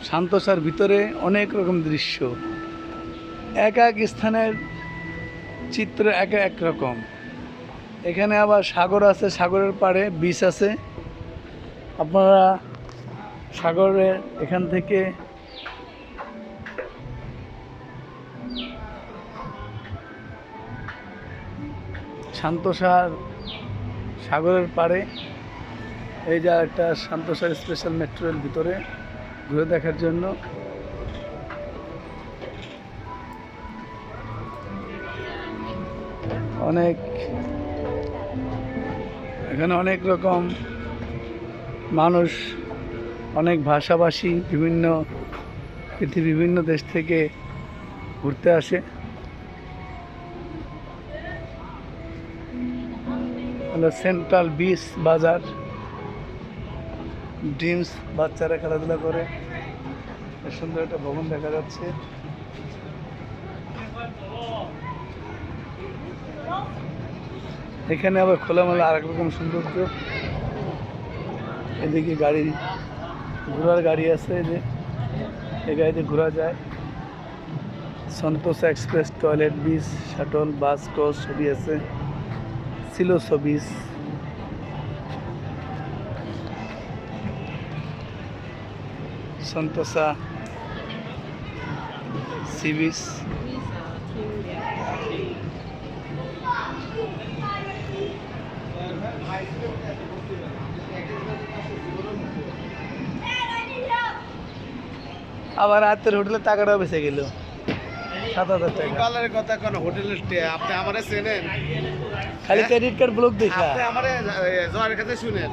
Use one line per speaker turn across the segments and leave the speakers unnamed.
সান্তোসার ভিতরে অনেক রকম দৃশ্য, এক এক স্থানের চিত্র এক এক রকম। এখানে আবার সাগর আছে, সাগরের পাড়ে বিচ আছে। আপনারা সাগরের এখান থেকে সান্তোসার সাগরের পাড়ে এই যে একটা সান্তোসার স্পেশাল মেট্রো রেল ভিতরে ঘুরে দেখার জন্য। অনেক এখানে অনেক রকম মানুষ, অনেক ভাষাভাষী, পৃথিবীর বিভিন্ন দেশ থেকে ঘুরতে আসে। সেন্ট্রাল বিচ বাজার, ড্রিমস, বাচ্চারা খেলাধুলা করে। সুন্দর একটা ভবন দেখা যাচ্ছে। এখানে আবার খোলামেলা আরেক রকম সৌন্দর্য। এদিকে ঘোড়ার গাড়ি আছে, এই গাড়িতে ঘোরা যায়। Sentosa express, toilet, beach, shuttle, bus, coach সবই আছে। Siloso beach, Sentosa sea beach. আবার রাতের হোটেলে টাকাটাও বেঁচে গেল, 7,000 টাকা।
কথা কোন হোটেলের আপনি আমারে চেনেন?
খালি ক্রেডিট কার্ড ব্লক দেখা
আপনি আমারে জয়ের কাছে শুনেন,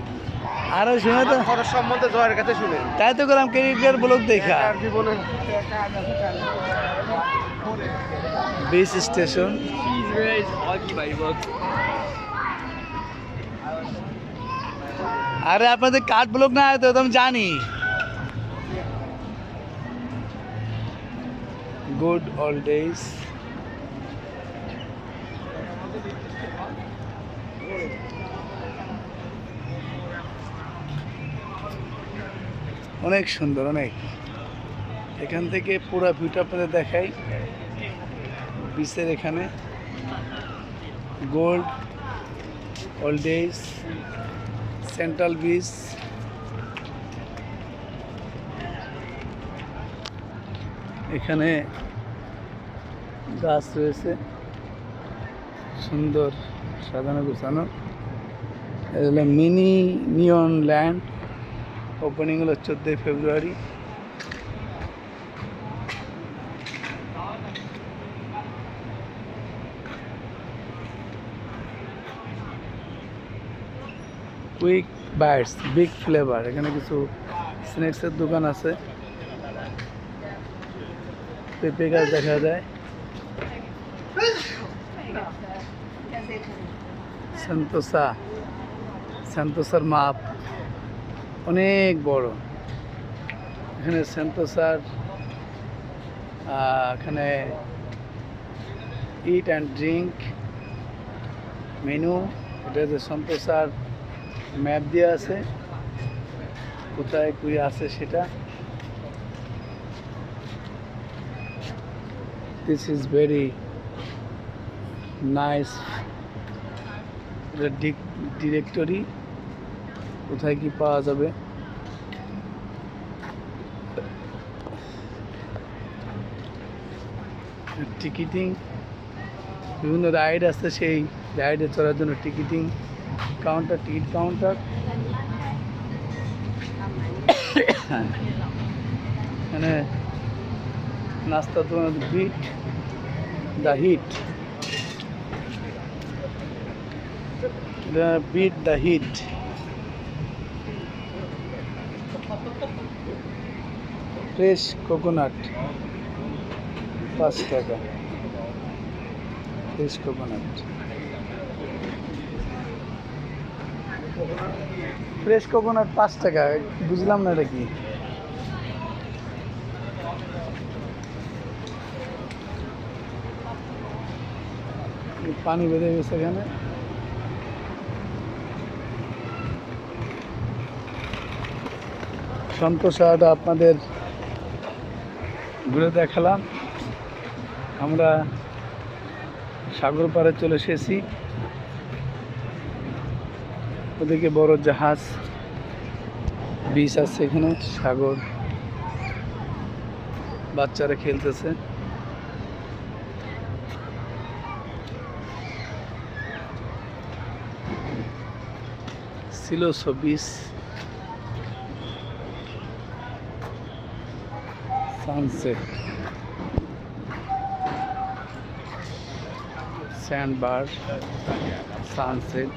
আরো শুনে তো
খরচ সম্বন্ধে জয়ের কাছে শুনেন।
তাই তো করলাম, ক্রেডিট কার্ড ব্লক দেখা।
জীবনে
বিচ স্টেশন। আরে আপনাদের কার্ড ব্লক না হয় তো আমি জানি। Good old days. অনেক সুন্দর, অনেক। এখান থেকে পুরো ভিউটা আপনাদের দেখাই। বিচের এখানে gold old days, central beach. এখানে গাছ রয়েছে সুন্দর সাজানো গোছানো। এটা হলো মিনি নিয়ন ল্যান্ড। ওপেনিং হলো 14 February. Quick bites, big flavour. এখানে কিছু স্ন্যাক্সের দোকান আছে। পেঁপে গাছ দেখা যায়। সান্তোসার মাপ অনেক বড়। এখানে সান্তোসার এখানে ইট অ্যান্ড ড্রিঙ্ক মেনু। এটা যে সান্তোসার ম্যাপ দেওয়া আছে, কোথায় কই আছে সেটা। This is very nice. এটা ডিরেক্টরি, কোথায় কি পাওয়া যাবে। টিকিটিং, বিভিন্ন রাইড আছে, সেই রাইডে চড়ার জন্য টিকিটিং কাউন্টার, টিকিট কাউন্টার। এখানে নাস্তা দোকান, beat the heat, beat the heat. Fresh coconut 5 টাকা। ফ্রেশ কোকোনাট, ফ্রেশ কোকোনাট 5 টাকা। বুঝলাম না এটা কি। পানি বেঁধে গেছে এখানে। সন্তোষাটা আপনাদের ঘুরে দেখালাম। আমরা সাগর পাড়ে চলে এসেছি। ওদিকে বড় জাহাজ, বিচ আছে এখানে, সাগর, বাচ্চারা খেলতেছে। Siloso beach, sunset, sandbar, sunset,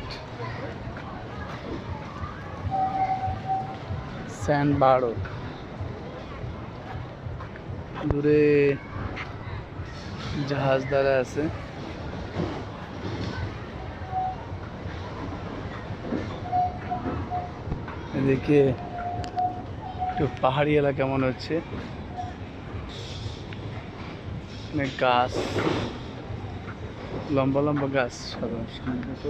স্যান্ডবারও। দূরে জাহাজ দ্বারা আছে। এদিকে একটু পাহাড়ি এলাকা মনে হচ্ছে, অনেক গাছ, লম্বা লম্বা গাছ সাধারণত।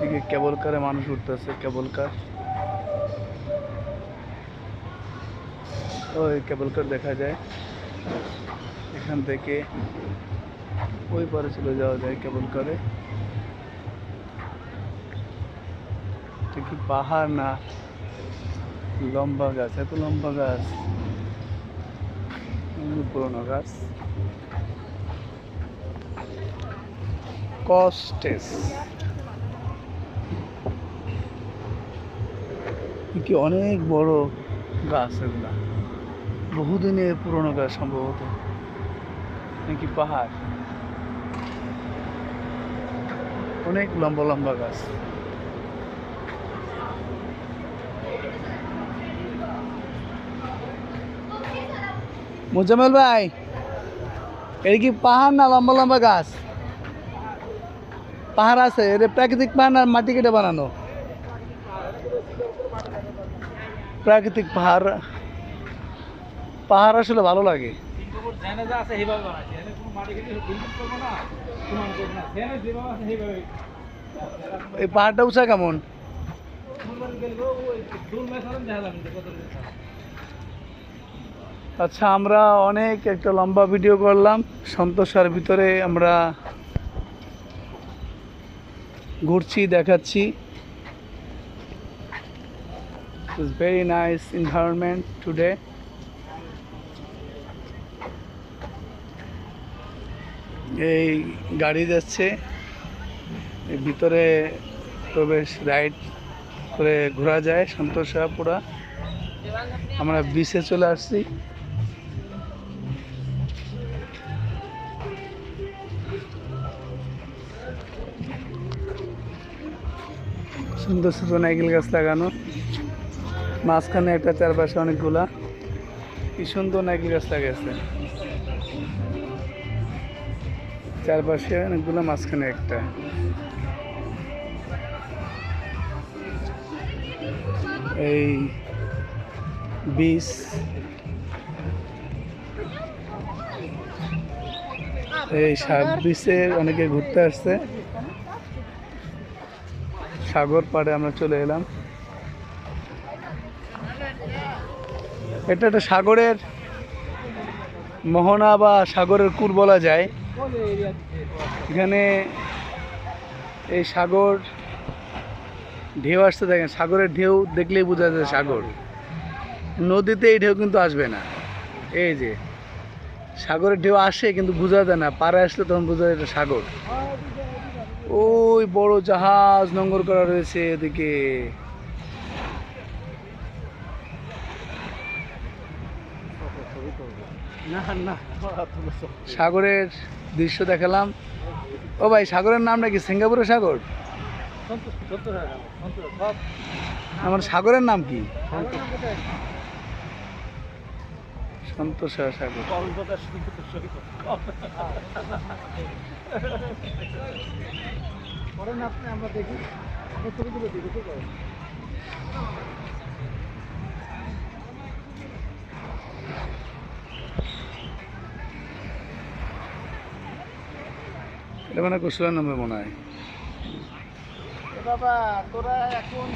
এদিকে কেবল কারে মানুষ উঠতেছে, কেবল কার, ওই কেবল কার দেখা যায়। এখান থেকে ওই পারে চলে যাওয়া যায় কেবল কারে। এটা কি পাহাড় না লম্বা গাছ? এত লম্বা গাছ, পুরোনো গাছ। কস্টেস কি অনেক বড় গাছ, এগুলা বহুদিনের পুরোনো গাছ সম্ভবত, নাকি পাহাড়। অনেক লম্বা লম্বা গাছ। মুজাম্মেল ভাই, এটা কি পাহাড় না লম্বা লম্বা গাছ? পাহাড় আছে, এটা প্রাকৃতিক পাহাড় না মাটি কেটে বানানো? প্রাকৃতিক পাহাড়। পাহাড় আসলে ভালো লাগে। এই পাহাড়টা উঁচা কেমন? আচ্ছা, আমরা অনেক একটা লম্বা ভিডিও করলাম। সন্তোষার ভিতরে আমরা ঘুরছি, দেখাচ্ছি। It's very nice environment today. এই গাড়ি যাচ্ছে, এর ভিতরে প্রবেশ রাইড করে ঘোরা যায় সন্তোষা পুরা। আমরা বিচে চলে আসছি। সুন্দর সুন্দর নাইকেল গাছ লাগানো, মাঝখানে একটা, চারপাশে অনেকগুলা। কি সুন্দর নাইকেল গাছ লাগাইছে, চারপাশে অনেকগুলো, মাঝখানে একটা। এই বিচ, এই বিচে অনেকে ঘুরতে আসছে। সাগর পাড়ে আমরা চলে এলাম। এটা একটা সাগরের মোহনা বা সাগরের কূল বলা যায়। এখানে এই সাগর ঢেউ আসতে দেখেন, সাগরের ঢেউ দেখলেই বোঝা যায় সাগর। নদীতে এই ঢেউ কিন্তু আসবে না। এই যে সাগরের ঢেউ আসে কিন্তু বোঝা যায় না, পাড়ে আসলে তখন বোঝা যায় এটা সাগর। ওই বড় জাহাজ নোঙর করা রয়েছে এদিকে। সাগরের দৃশ্য দেখালাম। ও ভাই, সাগরের নামটা কি? সিঙ্গাপুরের সাগর? আমার সাগরের নাম কি? সন্তোষা সাগর। আমরা দেখি ছবিগুলো দেখি। এটা মানে কুশলার নামে মনে হয়। বাবা, তোরা এখন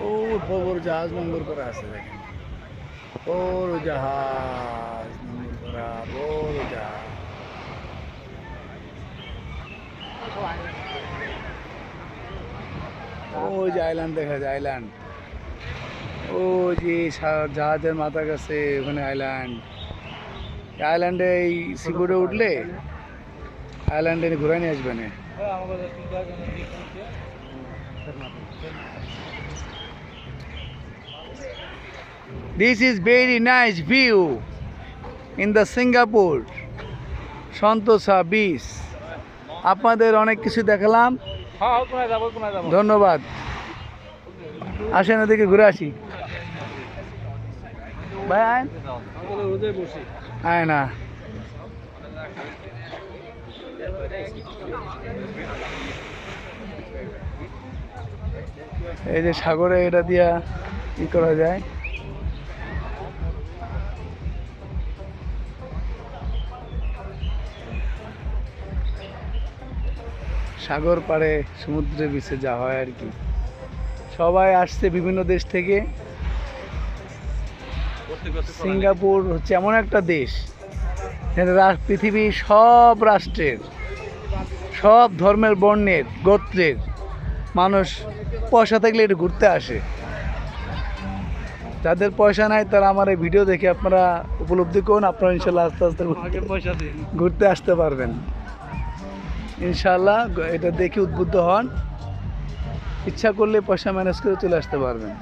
ও বড় জাহাজ নোঙর করা আছে দেখেন। বড় জাহাজ, নোঙর ভরা বড় জাহাজ। ওই যে আইল্যান্ড দেখা যায়, আইল্যান্ড। ওই যে জাহাজের মাথার কাছে ওখানে আইল্যান্ড। আইল্যান্ডে এই সিবোর্ডে উঠলে আইল্যান্ডে ঘুরে নিয়ে আসবে না। This is very nice view in the Singapore Sentosa beach. আপনাদের অনেক কিছু দেখালাম, ধন্যবাদ। আসেন ওদিকে ঘুরে আসি ভাই। আয় না, এই যে সাগরে এটা দিয়া কি করা যায়। সাগর পাড়ে সমুদ্রের বিচে যা হয় আর কি। সবাই আসছে বিভিন্ন দেশ থেকে। সিঙ্গাপুর হচ্ছে এমন একটা দেশ যেখানে পৃথিবীর সব রাষ্ট্রের, সব ধর্মের, বর্ণের, গোত্রের মানুষ পয়সা থাকলে একটু ঘুরতে আসে। যাদের পয়সা নাই তারা আমার এই ভিডিও দেখে আপনারা উপলব্ধি করুন, আপনারা ইনশাল্লাহ আস্তে আস্তে ঘুরতে আসতে পারবেন ইনশাল্লাহ। এটা দেখে উদ্বুদ্ধ হন, ইচ্ছা করলে পয়সা ম্যানেজ করে চলে আসতে পারবেন।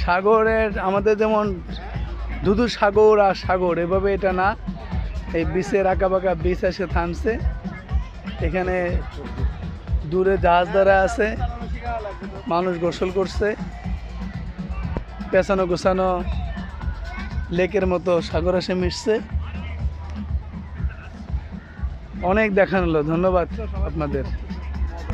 সাগরের আমাদের যেমন ধুধু সাগর আর সাগর, এভাবে এটা না। এই বিচের আঁকাবাঁকা বিচ এসে থামছে। এখানে দূরে জাহাজ দ্বারা আছে, মানুষ গোসল করছে। পেছানো গোছানো লেকের মতো সাগর এসে মিশছে। অনেক দেখানো হলো, ধন্যবাদ আপনাদের।